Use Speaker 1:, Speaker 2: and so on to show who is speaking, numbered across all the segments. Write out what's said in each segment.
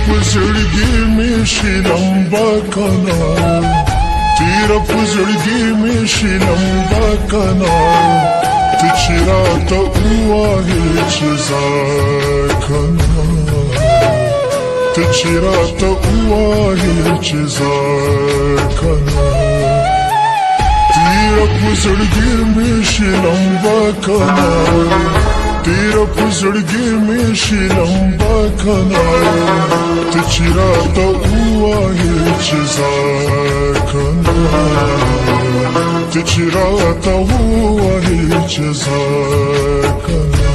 Speaker 1: په زړګي مې شي لمبا کنا تیر په زړګي مې شي لمبا کنا ته چې راته ووایې چې ځه کنا ته چې راته ووایې چې ځه کنا تیر په زړګي مې شي لمبا کنا تیر په زړګي مې شي لمبا کنا ته چې راته ووایې چې ځه کنا ته چې راته ووایې چې ځه کنا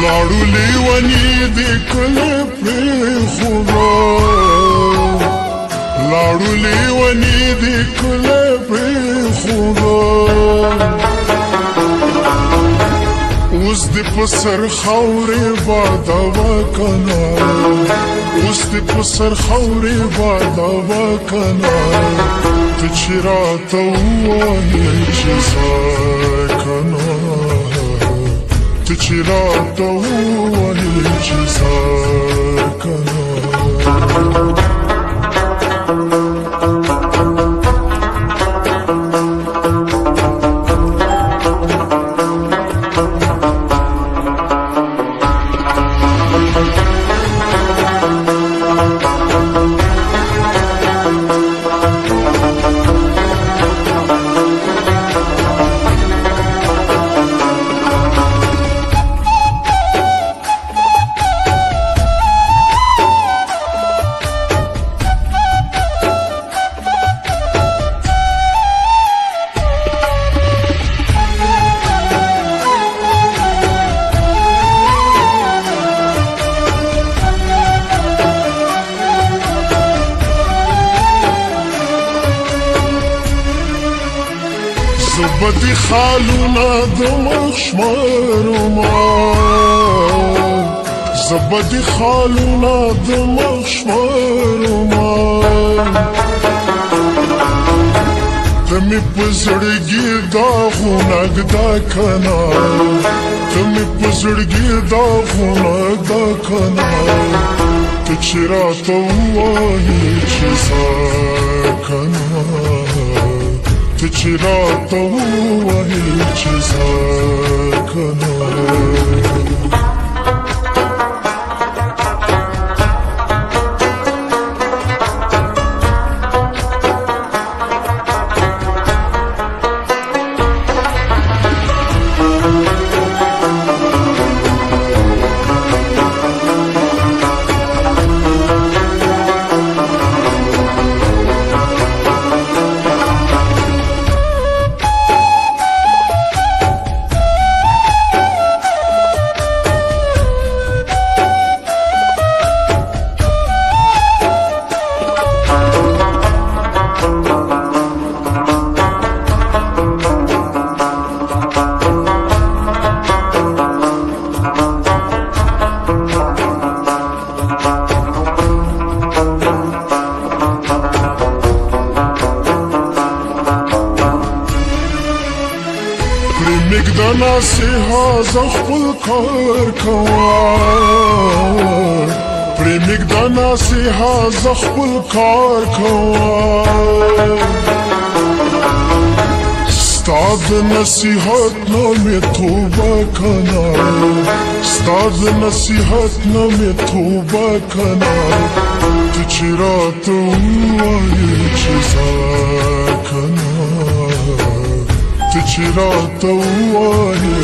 Speaker 1: لاړو لیونی دی کله پرېښوده لاړو لیونی دی کله پرېښوده اوس دې په سر خاورې بادوه کنه اوس دې په سر خاورې بادوه کنه ته چې راته ووایې چې ځه کنه ته چې راته ووایې چې ځه کنه زبدي خالونه د مخ شمارما زبدي خالونه د مخ شمارما ته مې په زړګي داغونه ږدا کنه ته مې په زړګي داغونه ږدا کنه ته چې راته ووایې چې ځه کنه ته چې راته ووایې چې ځه کنه مګدا نصیحه زه خپل کار کوم پرې مګدا نصیحه زه خپل کار کوم ستا د نصیحت نه مې توبه کنه ستا د نصیحت نه مې توبه کنه ته چې راته ووایې چې ځه کنه چې راته ووایې